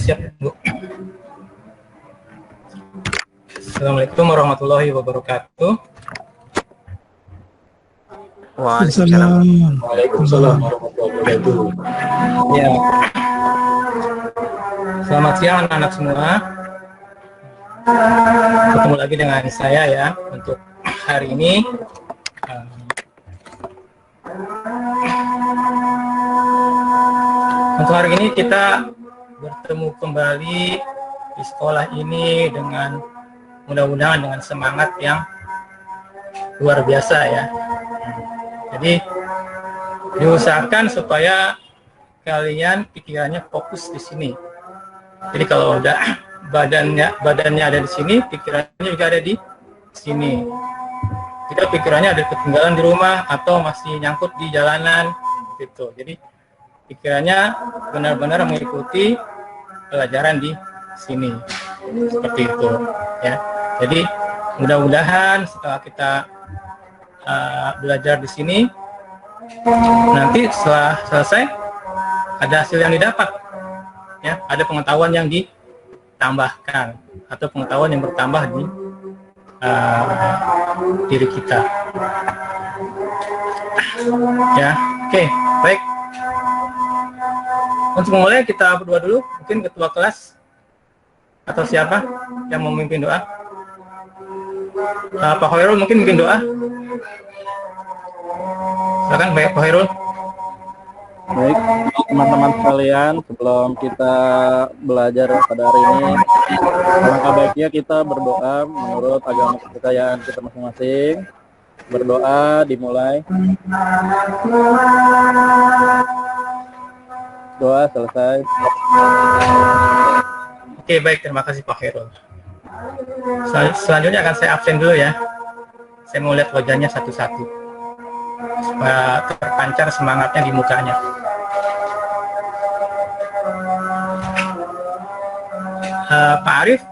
siap, Bu. Assalamualaikum warahmatullahi wabarakatuh. Waalaikumsalam. Waalaikumsalam warahmatullahi wabarakatuh. Ya. Selamat siang anak-anak semua. Ketemu lagi dengan saya ya untuk hari ini. Untuk hari ini kita bertemu kembali di sekolah ini dengan mudah-mudahan dengan semangat yang luar biasa ya. Jadi diusahakan supaya kalian pikirannya fokus di sini. Jadi kalau udah badannya ada di sini, pikirannya juga ada di sini. Tidak pikirannya ada ketinggalan di rumah atau masih nyangkut di jalanan gitu. Jadi pikirannya benar-benar mengikuti pelajaran di sini. Seperti itu ya. Jadi mudah-mudahan setelah kita belajar di sini, nanti setelah selesai ada hasil yang didapat ya, ada pengetahuan yang ditambahkan atau pengetahuan yang bertambah di diri kita ya. Oke, baik, untuk memulai kita berdua dulu, mungkin ketua kelas atau siapa yang memimpin doa. Pak Khairul mungkin bikin doa. Silakan Pak Khairul. Baik, teman-teman sekalian, sebelum kita belajar pada hari ini, alangkah baiknya kita berdoa menurut agama kepercayaan kita masing-masing. Berdoa dimulai. Doa selesai. Oke, baik, terima kasih Pak Khairul. Selanjutnya akan saya absen dulu ya. Saya mau lihat wajahnya satu-satu supaya terpancar semangatnya di mukanya. Pak Arif?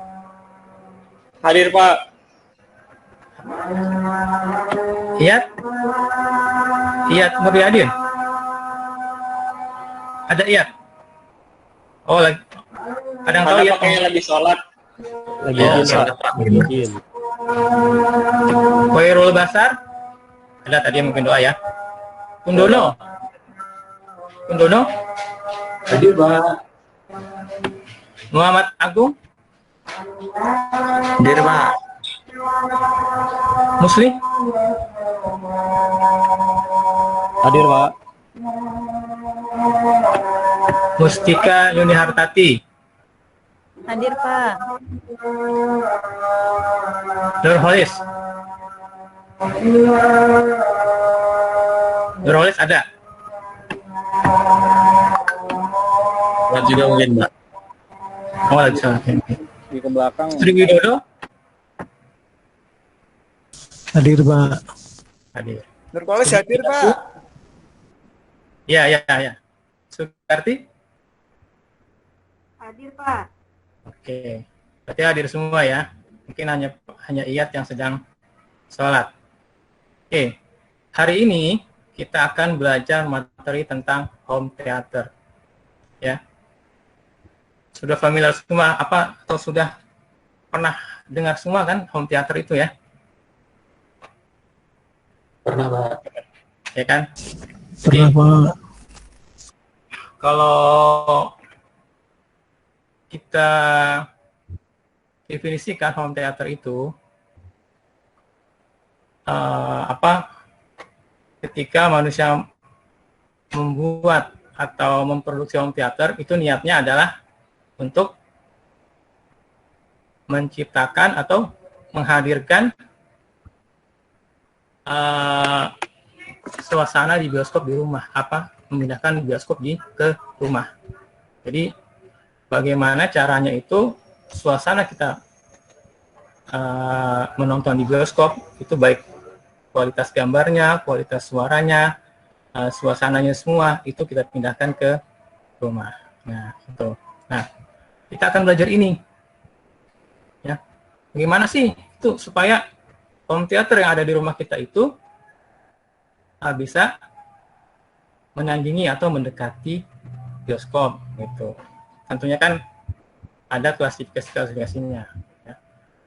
Hadir Pak. Iyat? Iyat Nuriyadin? Ada Iyat? Oh, lagi. Ada yang tahu Iyat? Lagi sholat. Lagi sholat. Khairul Basar? Ada tadi yang mungkin doa ya. Kundono? Kundono? Hadir Pak. Muhammad Agung? Hadir Pak. Musli? Hadir Pak. Mustika Yuni Hartati? Hadir Pak. Nurholis? Nurholis ada? Buat juga mungkin Pak. Oh, lagi salah. Di ke belakang. Sri Widodo? Hadir Pak. Hadir. Nurkolis hadir Pak. Ya. Sukarti? Hadir Pak. Oke. Berarti hadir semua ya. Mungkin hanya Iyat yang sedang sholat. Oke. Hari ini kita akan belajar materi tentang home theater. Ya. Sudah familiar semua apa atau sudah pernah dengar semua kan home theater itu ya? Pernah Pak. Ya kan? Pernah Pak. Kalau kita definisikan home theater itu ketika manusia membuat atau memproduksi home theater, itu niatnya adalah untuk menciptakan atau menghadirkan suasana di bioskop di rumah, memindahkan bioskop ke rumah. Jadi bagaimana caranya itu suasana kita menonton di bioskop itu baik kualitas gambarnya, kualitas suaranya, suasananya semua itu kita pindahkan ke rumah. Nah, itu. Nah, kita akan belajar ini. Ya. Bagaimana sih itu supaya home theater yang ada di rumah kita itu bisa menandingi atau mendekati bioskop gitu. Tentunya kan ada klasifikasinya. Ya.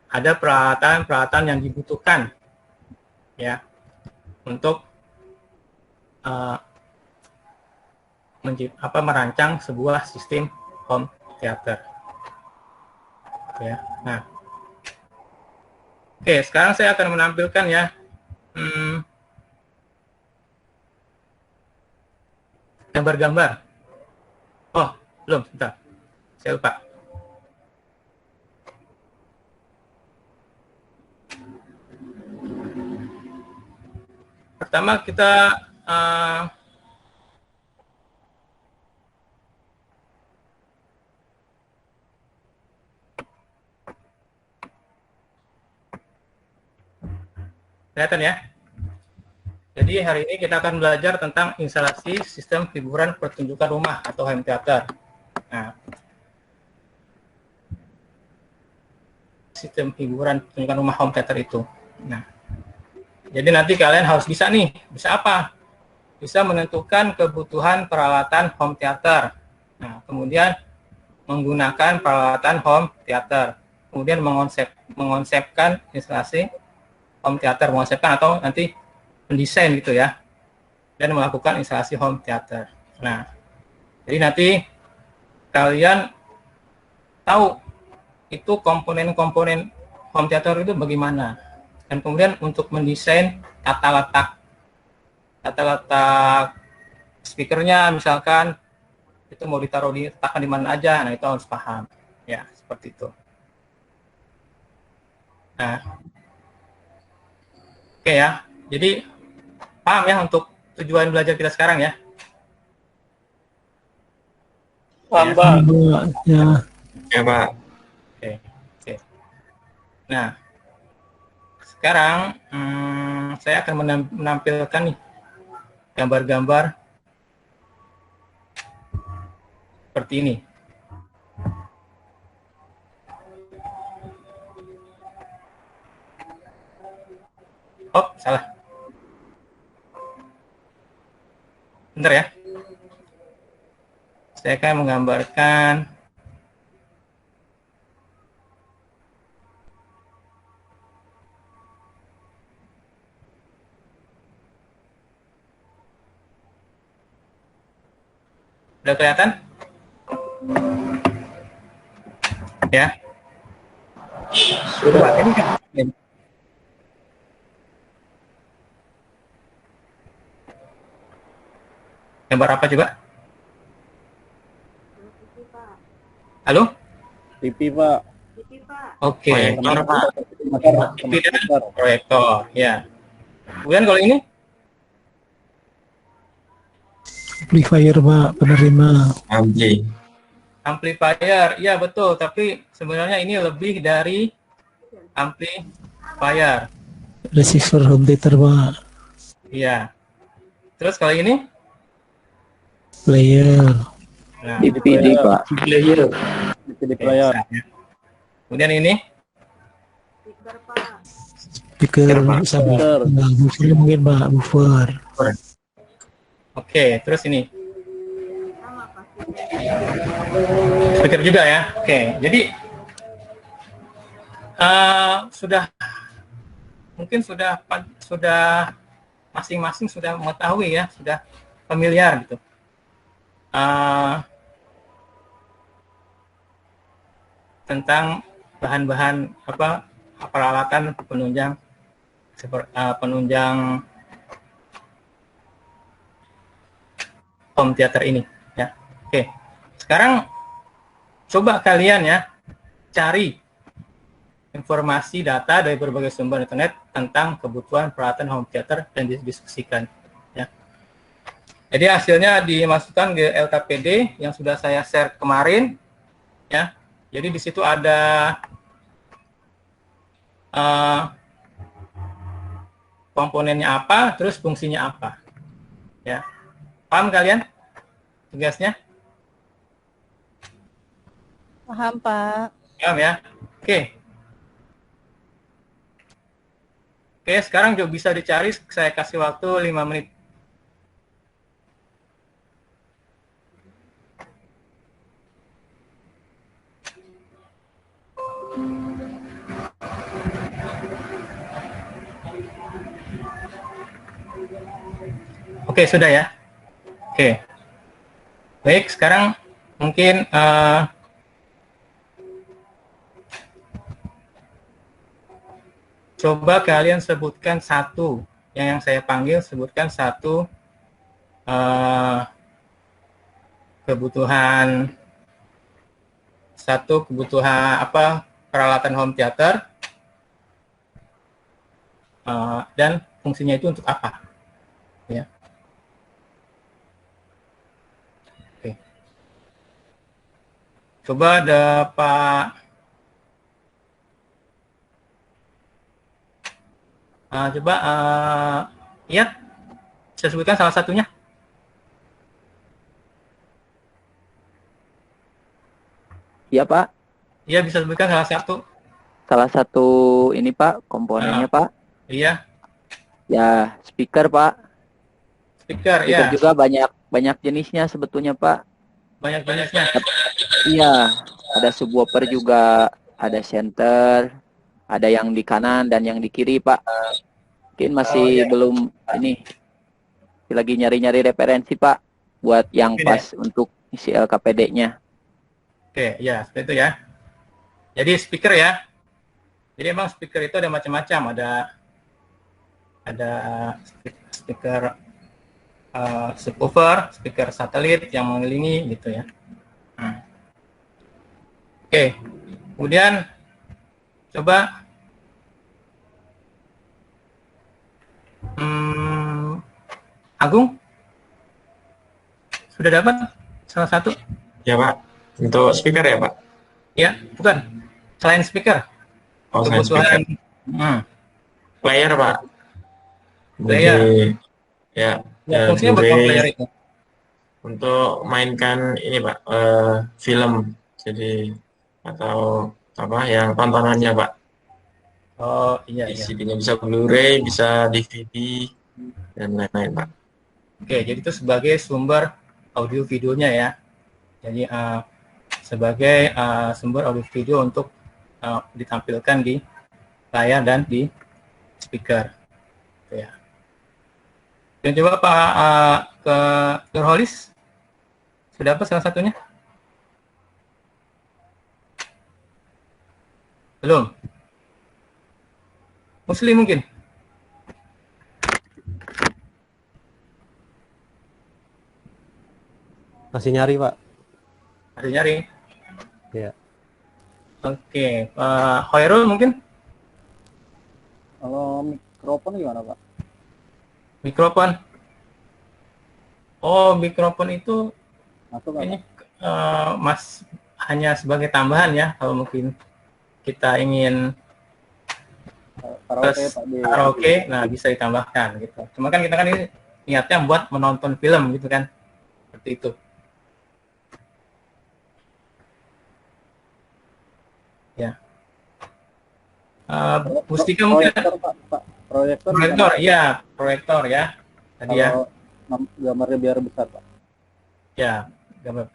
Ada peralatan yang dibutuhkan ya untuk merancang sebuah sistem home theater. Ya. Nah, oke, sekarang saya akan menampilkan ya gambar-gambar. Oh, belum, sebentar. Saya lupa. Pertama kita kelihatan ya. Jadi hari ini kita akan belajar tentang instalasi sistem hiburan pertunjukan rumah atau home theater. Nah, sistem hiburan pertunjukan rumah home theater itu. Nah, jadi nanti kalian harus bisa nih, bisa apa? Bisa menentukan kebutuhan peralatan home theater. Nah, kemudian menggunakan peralatan home theater. Kemudian mengonsepkan instalasi home theater, mengonsepkan atau nanti mendesain gitu ya, dan melakukan instalasi home theater. Nah, jadi nanti kalian tahu itu komponen-komponen home theater itu bagaimana, dan kemudian untuk mendesain tata letak speakernya misalkan itu mau diletakkan di mana aja, nah itu harus paham ya, seperti itu. Nah, oke ya, jadi paham ya untuk tujuan belajar kita sekarang ya? Paham, Pak. Ya, Ya, Pak. Oke. Nah, sekarang saya akan menampilkan nih gambar-gambar seperti ini. Oh, salah. Bentar ya. Saya akan menggambarkan udah kelihatan? Ya. Sudah. Ini kan gambar apa coba? Halo? TV, Pak. Oke. Proyektor, Pak. Proyektor, ya. Kemudian kalau ini? amplifier Pak, penerima. Ampli. Amplifier, iya betul. Tapi sebenarnya ini lebih dari amplifier. Receiver home theater Pak, Iya. Terus kalau ini? player, Nah, DVD Pak. Player. DVD player. kemudian ini? speaker Pak. sama Speaker. nah, buffer mungkin Pak, buffer. Oke, terus ini? Speaker juga ya. Oke, jadi sudah masing-masing sudah mengetahui ya, sudah familiar gitu. Tentang bahan-bahan peralatan penunjang home theater ini ya. Oke. Sekarang coba kalian ya cari informasi data dari berbagai sumber internet tentang kebutuhan peralatan home theater dan didiskusikan ya. Jadi hasilnya dimasukkan ke LKPD yang sudah saya share kemarin ya. Jadi di situ ada komponennya apa, terus fungsinya apa ya. Paham kalian tugasnya? Paham, Pak. Paham ya? Oke. Oke, sekarang juga bisa dicari, saya kasih waktu 5 menit. Oke, sudah ya. Oke. Baik, sekarang mungkin coba kalian sebutkan satu, yang saya panggil sebutkan satu kebutuhan apa peralatan home theater dan fungsinya itu untuk apa, ya. Oke. Coba ada Pak lihat, saya sebutkan salah satunya. Iya Pak, Iya, bisa sebutkan salah satu. salah satu ini Pak, komponennya Pak. Iya, Ya, speaker Pak. speaker, Speaker ya. juga banyak jenisnya sebetulnya Pak. Banyak jenisnya. Iya, ada subwoofer juga, ada center, ada yang di kanan dan yang di kiri Pak. Mungkin masih belum ini, lagi nyari-nyari referensi Pak buat yang Oke, pas untuk isi LKPD-nya. Oke, ya, seperti itu ya. Jadi speaker ya. Jadi emang speaker itu ada macam-macam. Ada speaker subwoofer, speaker satelit yang mengelilingi gitu ya. Oke, kemudian coba Agung, sudah dapat salah satu? Ya Pak, untuk speaker ya Pak? Ya, bukan. Selain speaker. Oh, selain speaker. Player Pak. Player. Jadi, ya, Fungsinya buat Blu-ray player itu. untuk mainkan ini Pak, film. Jadi atau apa yang tontonannya Pak. Oh, iya. CD-nya bisa Blu-ray, bisa DVD dan lain-lain Pak. Oke, jadi itu sebagai sumber audio videonya ya. Jadi sebagai sumber audio video untuk ditampilkan di layar dan di speaker. Ya. Dan coba Pak ke Nurholis, sudah apa salah satunya? Belum. Muslim mungkin. Masih nyari, Pak. Masih nyari. Iya. Oke, Pak Hoirul mungkin? Kalau mikrofon gimana Pak? Mikrofon. Oh, mikrofon itu Masuk ini hanya sebagai tambahan ya, kalau mungkin kita ingin karaoke, nah bisa ditambahkan gitu. Cuma kan kita kan ini niatnya buat menonton film gitu kan, seperti itu. Ya. Mustika mungkin. Proyektor, iya, proyektor ya. Tadi ya. Gambarnya biar besar Pak. Ya, gambar.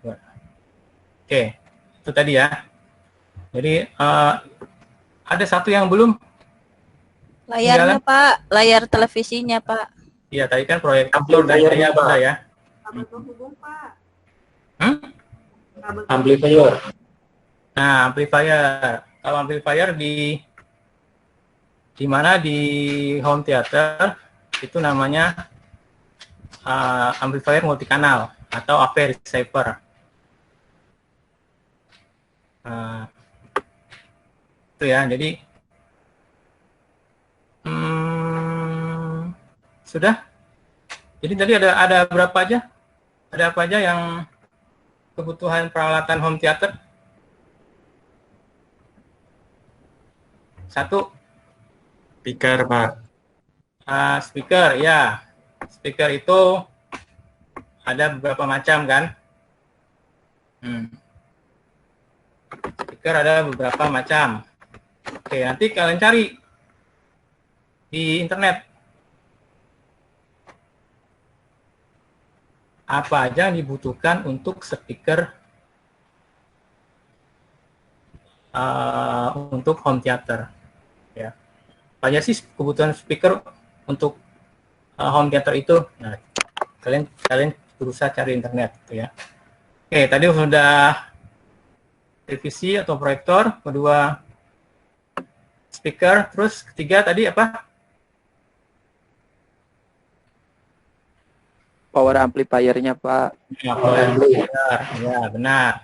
Oke, itu tadi ya. Jadi ada satu yang belum. Layarnya Pak, layar televisinya Pak. Iya, tadi kan proyektor dan layar Pak ya. Amplifier. Nah, amplifier. Kalau amplifier di mana di home theater itu namanya amplifier multikanal atau AV receiver. Itu ya. Jadi sudah. Jadi tadi ada berapa aja? Ada apa aja yang kebutuhan peralatan home theater? Satu. Speaker Pak. Speaker ya. Speaker itu ada beberapa macam kan? Speaker ada beberapa macam. Oke, nanti kalian cari di internet apa aja yang dibutuhkan untuk speaker untuk home theater. Ya, apa aja sih kebutuhan speaker untuk home theater itu? Nah, kalian berusaha cari internet gitu ya. Oke, tadi sudah televisi atau proyektor, kedua speaker, terus ketiga tadi apa? Power amplifier-nya, Pak. Ya, power amplifier. Ya, benar.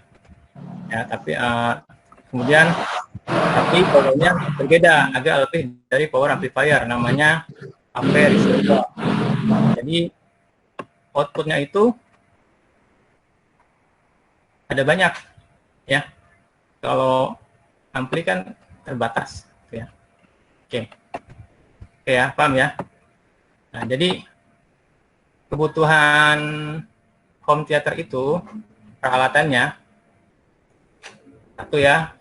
Ya, tapi kemudian tapi powernya berbeda, agak lebih dari power amplifier, namanya ampere receiver. Jadi outputnya itu ada banyak, ya. Kalau ampli kan terbatas, ya. Oke, ya, paham ya. Nah, jadi kebutuhan home theater itu peralatannya satu ya,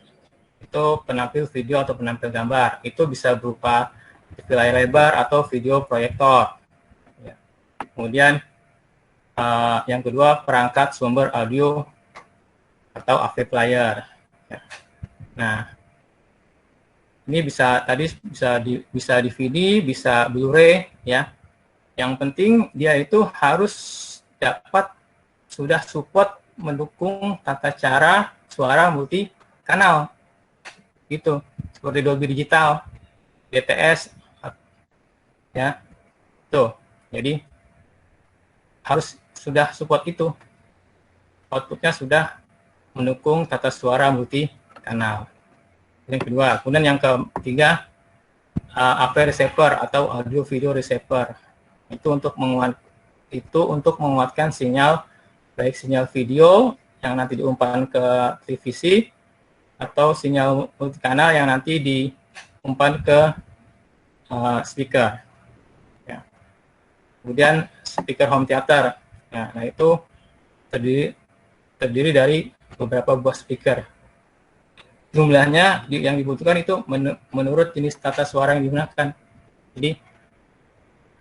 itu penampil video atau penampil gambar. Itu bisa berupa TV layar lebar atau video proyektor. Ya. Kemudian yang kedua perangkat sumber audio atau AV player. Ya. Nah, ini bisa tadi bisa DVD, bisa Blu-ray, ya. Yang penting dia itu harus dapat sudah support mendukung tata cara suara multi kanal, gitu, seperti Dolby Digital, DTS, ya, tuh. Jadi harus sudah support itu, outputnya sudah mendukung tata suara multi kanal. Yang kedua, kemudian yang ketiga AV receiver atau audio video receiver. Itu untuk menguatkan sinyal, baik sinyal video yang nanti diumpan ke televisi atau sinyal multikanal yang nanti diumpan ke speaker. Ya. Kemudian speaker home theater. Ya, nah itu terdiri dari beberapa buah speaker. Jumlahnya yang dibutuhkan itu menurut jenis tata suara yang digunakan. Jadi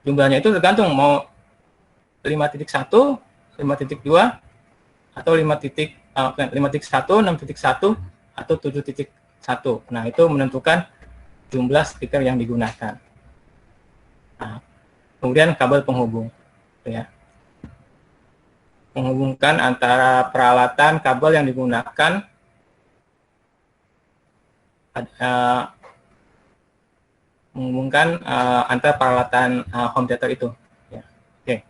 jumlahnya itu tergantung mau 5.1, 5.2, atau 5.1, 6.1, atau 7.1. Nah, itu menentukan jumlah speaker yang digunakan. Nah, kemudian kabel penghubung. Ya. Menghubungkan antara peralatan kabel yang digunakan menghubungkan antara peralatan home theater itu. Ya. Oke.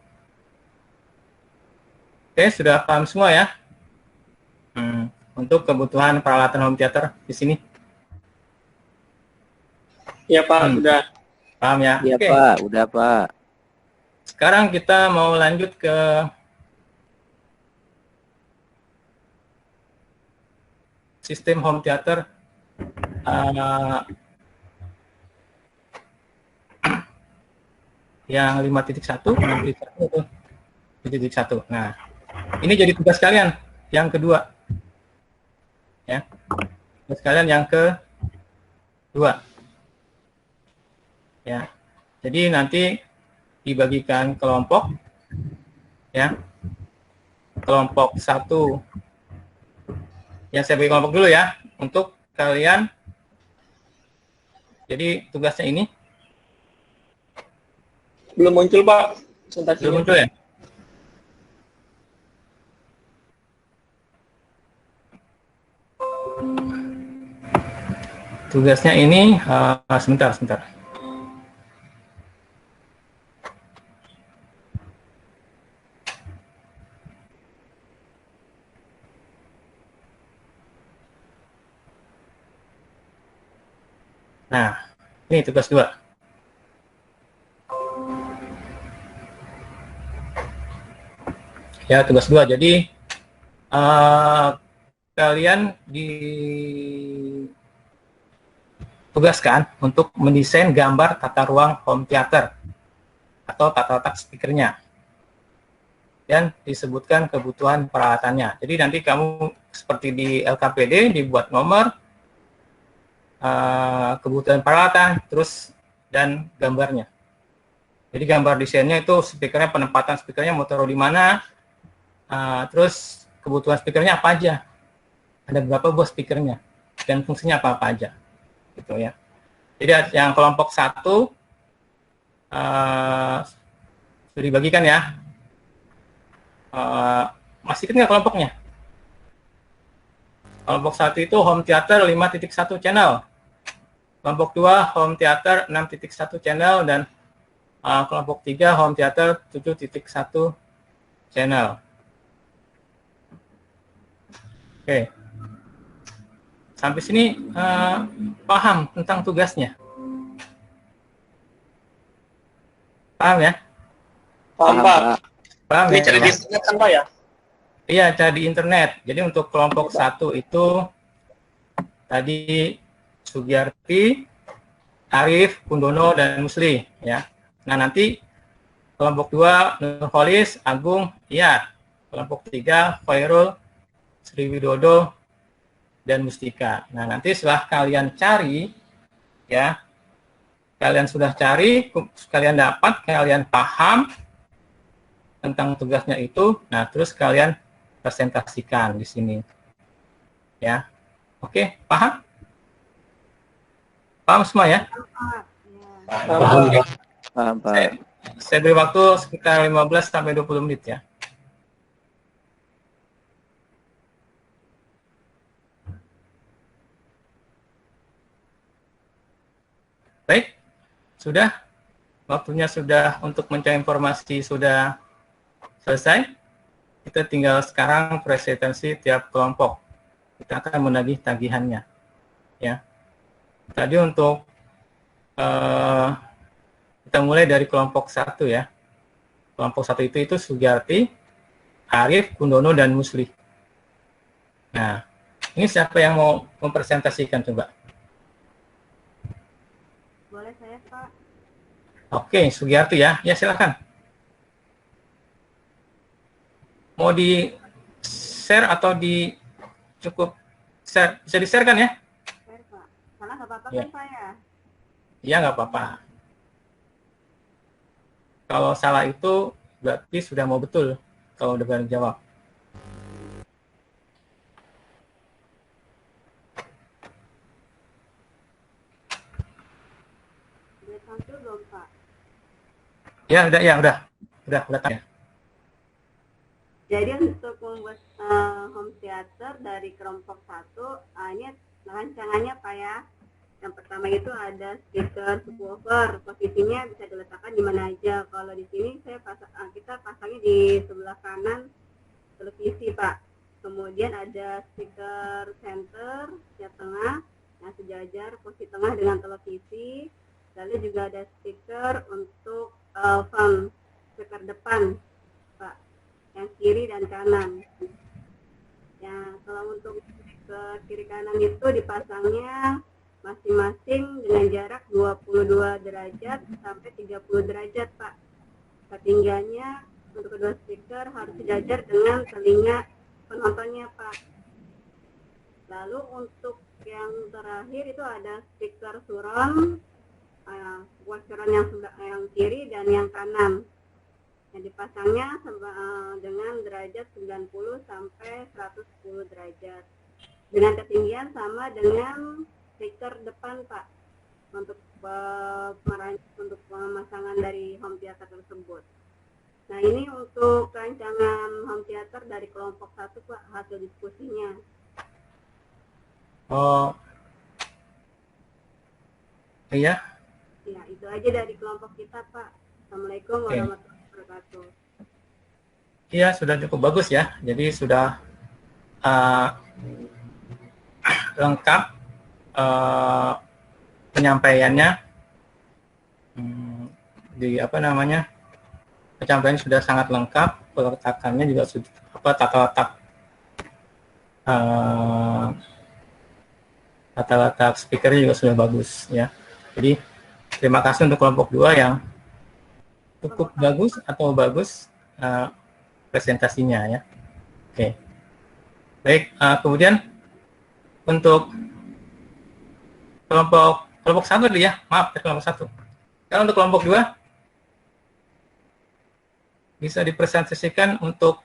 Oke, sudah paham semua ya? Untuk kebutuhan peralatan home theater di sini. Ya Pak, sudah. Paham ya? Iya, Oke. Pak, udah, Pak. Sekarang kita mau lanjut ke sistem home theater yang 5.1, 6.1, 7.1. Nah, ini jadi tugas kalian yang kedua. Ya. Tugas kalian yang kedua. Ya. Jadi nanti dibagikan kelompok, ya. Kelompok 1. Ya, saya bagi kelompok dulu ya untuk kalian. Jadi tugasnya ini Belum muncul Pak. Presentasinya. belum muncul ya? Tugasnya ini sebentar. Nah, ini tugas 2. Ya, tugas 2. Jadi kalian ditugaskan untuk mendesain gambar tata ruang home theater atau tata letak speakernya. Dan disebutkan kebutuhan peralatannya. Jadi nanti kamu seperti di LKPD dibuat nomor, kebutuhan peralatan, terus dan gambarnya. Jadi gambar desainnya itu speakernya, penempatan speakernya mau taruh di mana, terus kebutuhan speakernya apa aja, ada berapa buah speakernya, dan fungsinya apa aja, gitu ya. Jadi yang kelompok 1 sudah dibagikan ya. Masih ingat nggak kelompoknya? Kelompok 1 itu home theater 5.1 channel. Kelompok 2 home theater 6.1 channel, dan kelompok 3 home theater 7.1 channel. Oke. Sampai sini paham tentang tugasnya? Paham ya? Paham, Pak. Paham Ini ya? cari di internet kan, Pak ya? Iya, cari di internet. Jadi untuk kelompok 1 itu tadi Sugiyarti, Arif, Kundono, dan Musli. Ya. Nah, nanti kelompok 2 Nurholis, Agung, Iyat. Kelompok 3 Khairul, Sri Widodo, dan Mustika. Nah, nanti setelah kalian cari, ya, kalian sudah cari, kalian dapat, kalian paham tentang tugasnya itu, nah terus kalian presentasikan di sini. Ya. Oke, paham? Paham semua ya? Paham, Pak. Saya beri waktu sekitar 15 sampai 20 menit ya. Baik, sudah. Waktunya sudah untuk mencari informasi sudah selesai. Kita tinggal sekarang presentasi tiap kelompok. Kita akan menagih tagihannya. Ya. Tadi untuk kita mulai dari kelompok 1 ya. Kelompok 1 itu Sugiyarti, Arif, Kundono, dan Musli. Nah, ini siapa yang mau mempresentasikan coba? Boleh saya, Pak. Oke, Sugiyarti ya. Ya, silakan. Mau di-share atau cukup share? Bisa di-share kan ya? Share, Pak. Salah nggak apa-apa Ya. kan, Pak ya? Iya, nggak apa-apa. Kalau salah itu berarti sudah mau betul kalau udah berani jawab. Udah tampil belum, Pak? Ya, udah tanya. Jadi untuk membuat home theater dari kelompok 1, ini rancangannya, Pak ya. Yang pertama itu ada speaker subwoofer, posisinya bisa diletakkan di mana aja. Kalau di sini kita pasangnya di sebelah kanan televisi, Pak. Kemudian ada speaker center yang tengah, yang sejajar posisi tengah dengan televisi. Lalu juga ada speaker untuk front, speaker depan, Pak, yang kiri dan kanan. Ya, kalau untuk ke kiri kanan itu dipasangnya masing-masing dengan jarak 22 derajat sampai 30 derajat, Pak. Ketinggiannya untuk kedua speaker harus sejajar dengan telinga penontonnya, Pak. Lalu untuk yang terakhir itu ada speaker surround, surround yang kiri dan yang kanan. Yang dipasangnya dengan derajat 90 sampai 110 derajat. Dengan ketinggian sama dengan speaker depan, Pak, untuk pemasangan dari home theater tersebut. Nah, ini untuk rancangan home theater dari kelompok 1, Pak, hasil diskusinya. Oh, iya. Ya, itu aja dari kelompok kita, Pak. Assalamualaikum warahmatullahi wabarakatuh. Iya, sudah cukup bagus ya. Jadi sudah lengkap penyampaiannya. Penyampaian sudah sangat lengkap, peletakannya juga sudah tata letak speakernya juga sudah bagus ya. Jadi terima kasih untuk kelompok 2 yang cukup bagus atau bagus presentasinya ya. Oke. Baik, kemudian untuk kelompok 1 dulu ya. Maaf, kelompok 1. Sekarang untuk kelompok 2 bisa dipresentasikan untuk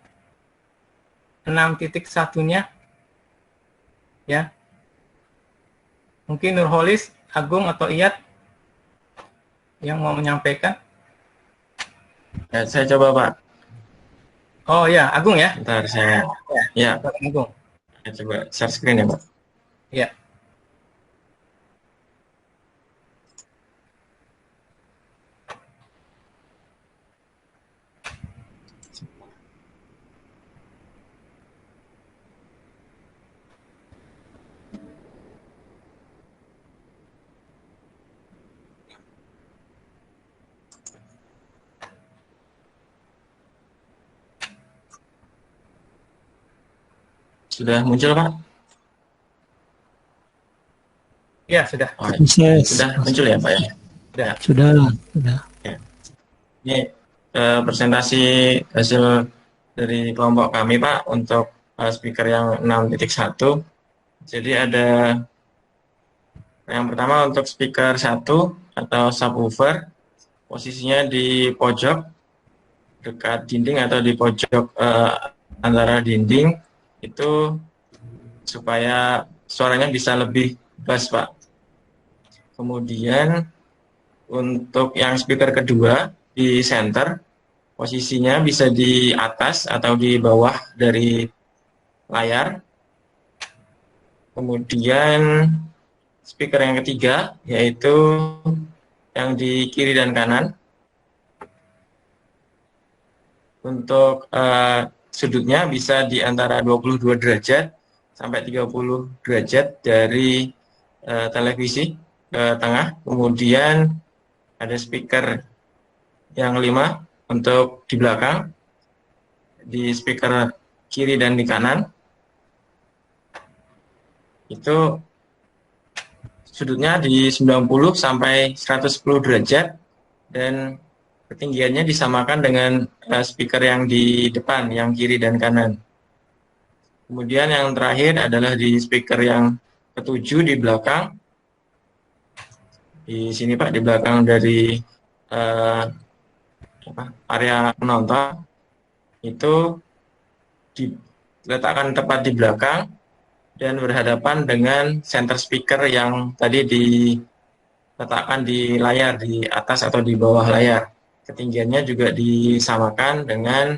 6.1-nya ya. Mungkin Nurholis, Agung atau Iyat yang mau menyampaikan. Ya, saya coba, Pak. Oh ya, Agung ya? Bentar saya, ya, Agung. saya coba share screen ya Pak. Ya. Sudah muncul Pak? Ya, sudah. Oh, Sukses. sudah muncul ya Pak ya? Sudah. Sudah. Ini presentasi hasil dari kelompok kami Pak untuk speaker yang 6.1. Jadi ada yang pertama untuk speaker 1 atau subwoofer, posisinya di pojok dekat dinding atau di pojok antara dinding, itu supaya suaranya bisa lebih bass Pak. Kemudian untuk yang speaker kedua di center, posisinya bisa di atas atau di bawah dari layar. Kemudian speaker yang ketiga yaitu yang di kiri dan kanan. Untuk sudutnya bisa di antara 22 derajat sampai 30 derajat dari televisi ke tengah. Kemudian ada speaker yang 5 untuk di belakang, di speaker kiri dan di kanan. Itu sudutnya di 90 sampai 110 derajat dan ketinggiannya disamakan dengan speaker yang di depan, yang kiri dan kanan. Kemudian yang terakhir adalah di speaker yang ketujuh di belakang. Di sini Pak, di belakang dari area penonton. Itu diletakkan tepat di belakang dan berhadapan dengan center speaker yang tadi diletakkan di layar, di atas atau di bawah layar. Ketinggiannya juga disamakan dengan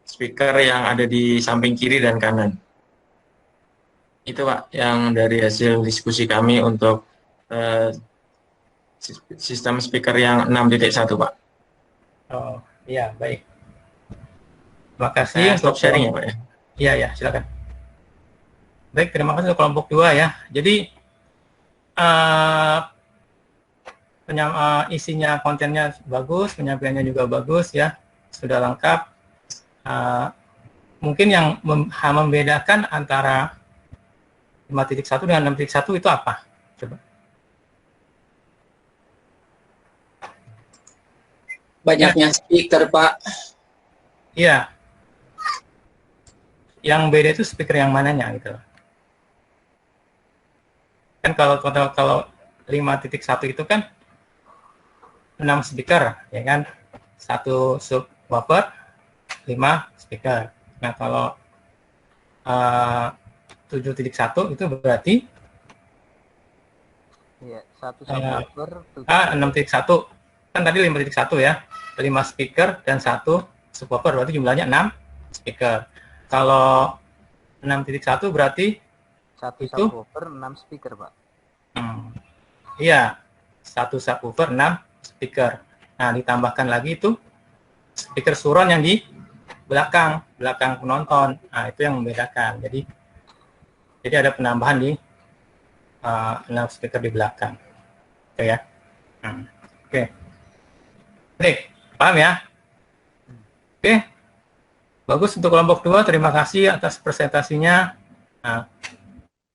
speaker yang ada di samping kiri dan kanan. Itu Pak yang dari hasil diskusi kami untuk sistem speaker yang 6.1 Pak. Oh, iya, baik. Terima kasih Saya untuk stop sharing ya Pak ya. Iya, ya, silakan. Baik, terima kasih untuk kelompok 2 ya. Jadi isinya, kontennya bagus, penyampaiannya juga bagus ya, sudah lengkap. Mungkin yang membedakan antara 5.1 dengan 6.1 itu apa? Coba. Banyaknya speaker Pak. Iya. Yang beda itu speaker yang mananya gitu. Kan kalau 5.1 itu kan 6 speaker, ya kan? 1 subwoofer, 5 speaker. Nah, kalau 7.1 itu berarti 1 subwoofer, 6.1. Kan tadi 5.1 ya. 5 speaker dan 1 subwoofer, berarti jumlahnya 6 speaker. Kalau 6.1 berarti 1 itu subwoofer, 6 speaker Pak. Iya, 1 subwoofer, 6 speaker. Nah, ditambahkan lagi itu speaker surround yang di belakang penonton. Nah, itu yang membedakan. Jadi ada penambahan di 6 speaker di belakang. Oke ya. Oke. Baik, paham ya? Oke. Bagus untuk kelompok 2. Terima kasih atas presentasinya. Nah,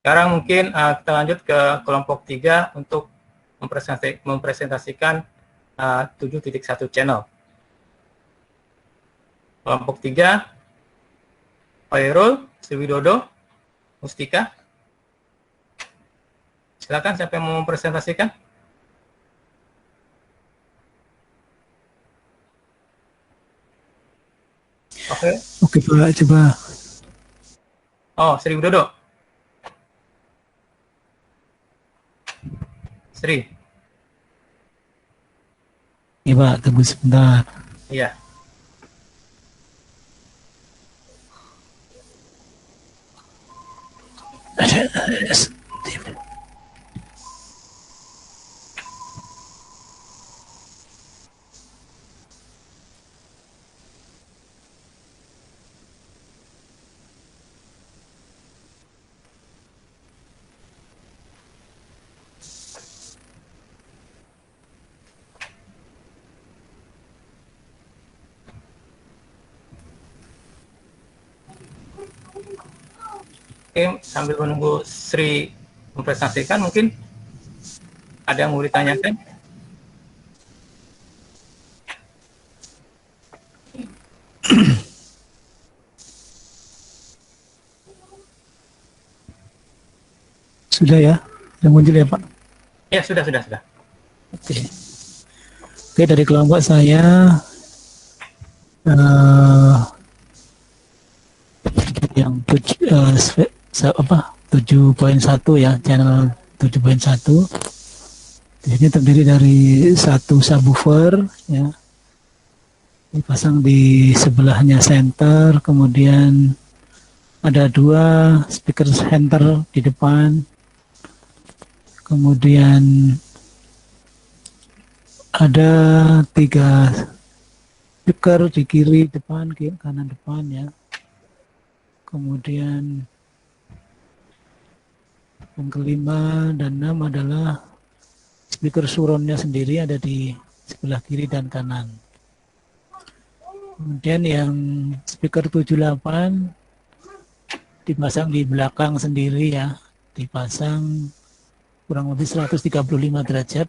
sekarang mungkin kita lanjut ke kelompok 3 untuk mempresentasikan 7.1 channel. Kelompok 3, Khairul, Sriwidodo, Mustika. Silakan siapa yang mau mempresentasikan? Oke Pak, coba. Oh, Sriwidodo. Sri. Iya Pak, tunggu sebentar. Iya. Oke, sambil menunggu Sri mempresentasikan, mungkin ada yang mau ditanyakan? Sudah ya? Yang muncul ya Pak? Ya, sudah. Oke. Oke, dari kelompok saya yang 7.1 ya, channel 7.1. Di sini terdiri dari satu subwoofer ya, dipasang di sebelahnya center, kemudian ada 2 speaker center di depan, kemudian ada 3 speaker di kiri depan, kanan depan ya. Kemudian yang kelima dan 6 adalah speaker surroundnya sendiri, ada di sebelah kiri dan kanan. Kemudian yang speaker 78 dipasang di belakang sendiri ya, dipasang kurang lebih 135 derajat,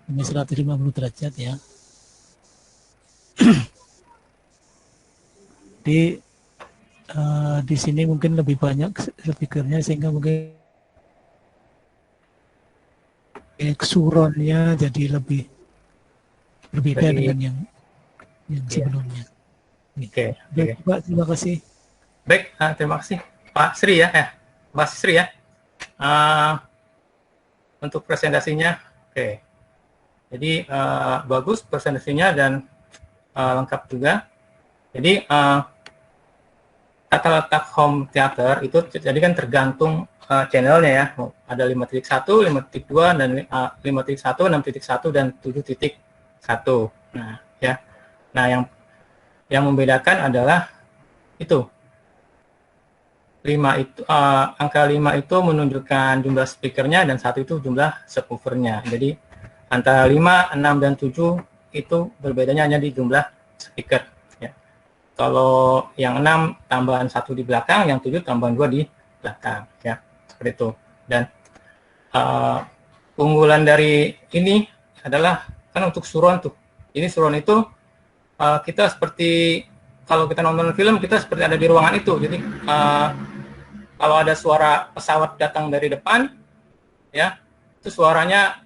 ini 150 derajat ya. Di sini mungkin lebih banyak speakernya sehingga mungkin surroundnya jadi lebih berbeda dengan yang sebelumnya. Oke. Baik, Pak, terima kasih. Baik, terima kasih Pak Sri ya, Mbak Sri ya, untuk presentasinya. Oke, jadi bagus presentasinya dan lengkap juga. Jadi tata letak home theater itu jadi kan tergantung channelnya ya, ada 5.1, 5.2 dan 5.1, 6.1 dan 7.1. Nah ya, nah yang membedakan adalah itu 5 itu angka 5 itu menunjukkan jumlah speakernya dan 1 itu jumlah subwoofernya. Jadi antara 5, 6 dan 7 itu berbedanya hanya di jumlah speaker ya. Kalau yang 6 tambahan 1 di belakang, yang 7 tambahan 2 di belakang ya. Seperti itu. Dan keunggulan dari ini adalah kan untuk surround tuh. Ini surround itu kita seperti kalau kita nonton film, kita seperti ada di ruangan itu. Jadi kalau ada suara pesawat datang dari depan, ya, itu suaranya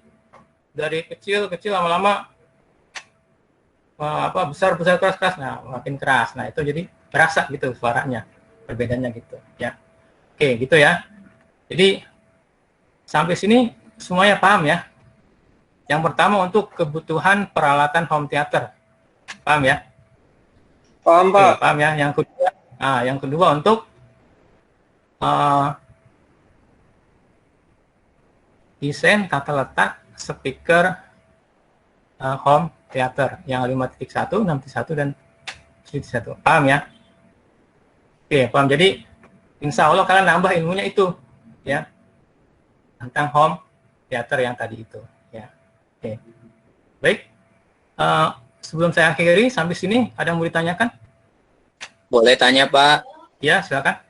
dari kecil lama-lama besar keras, nah makin keras. Nah itu jadi berasa gitu suaranya, perbedaannya gitu, ya. Oke, gitu ya. Jadi sampai sini semuanya paham ya. Yang pertama untuk kebutuhan peralatan home theater, paham ya? Paham, Pak. Oke, paham ya. Yang kedua untuk desain tata letak speaker home theater yang 5.1, 6.1 dan 7.1. Paham ya? Oke, paham. Jadi insya Allah kalian nambah ilmunya itu ya, tentang home theater yang tadi itu ya. Oke. Baik. Sebelum saya akhiri sampai sini, ada yang mau ditanyakan? Boleh tanya, Pak? Ya, silakan.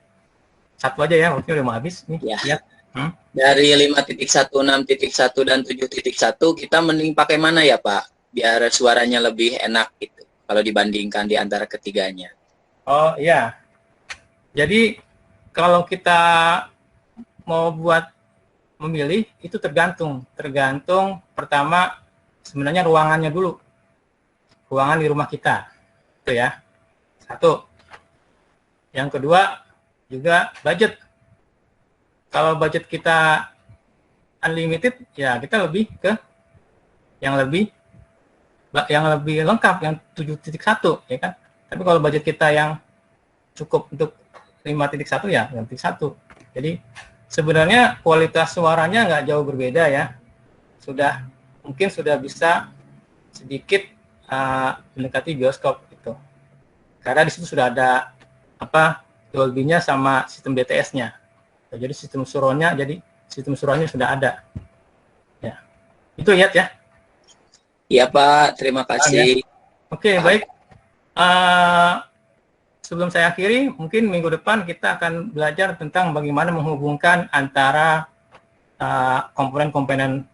Satu aja ya, waktunya udah mau habis nih. Ya. Dari 5.1, 6.1 dan 7.1 kita mending pakai mana ya, Pak? Biar suaranya lebih enak gitu kalau dibandingkan di antara ketiganya. Oh iya. Jadi kalau kita mau buat memilih itu tergantung pertama sebenarnya ruangannya dulu. Ruangan di rumah kita. Itu ya. Satu. Yang kedua juga budget. Kalau budget kita unlimited, ya kita lebih ke yang lebih lengkap, yang 7.1 ya kan. Tapi kalau budget kita yang cukup untuk 5.1 ya 5.1 Jadi sebenarnya kualitas suaranya nggak jauh berbeda ya. Mungkin sudah bisa sedikit mendekati bioskop gitu. Karena di situ sudah ada Dolby-nya sama sistem DTS-nya. Jadi sistem suronnya sudah ada. Ya. Itu ya. Iya Pak, terima kasih. Oke, baik. Sebelum saya akhiri, mungkin minggu depan kita akan belajar tentang bagaimana menghubungkan antara komponen-komponen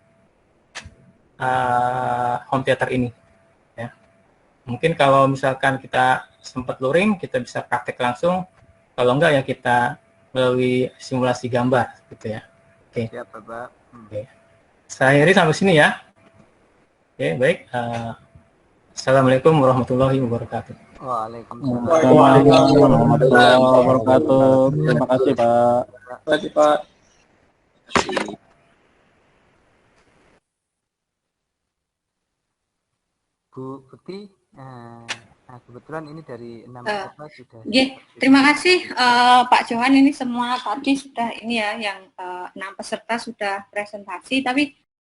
home theater ini. Ya. Mungkin kalau misalkan kita sempat luring, kita bisa praktek langsung. Kalau enggak ya kita melalui simulasi gambar, gitu ya. Oke. Siap, Bapak. Oke. Saya akhiri sampai sini ya. Oke, baik. Assalamualaikum warahmatullahi wabarakatuh. Waalaikumsalam. Warahmatullahi wabarakatuh. Terima kasih, Pak. Terima kasih, Pak. Bu Putih, nah kebetulan ini dari 6 peserta sudah. Terima kasih Pak Johan, ini semua tadi sudah ini ya yang 6 peserta sudah presentasi, tapi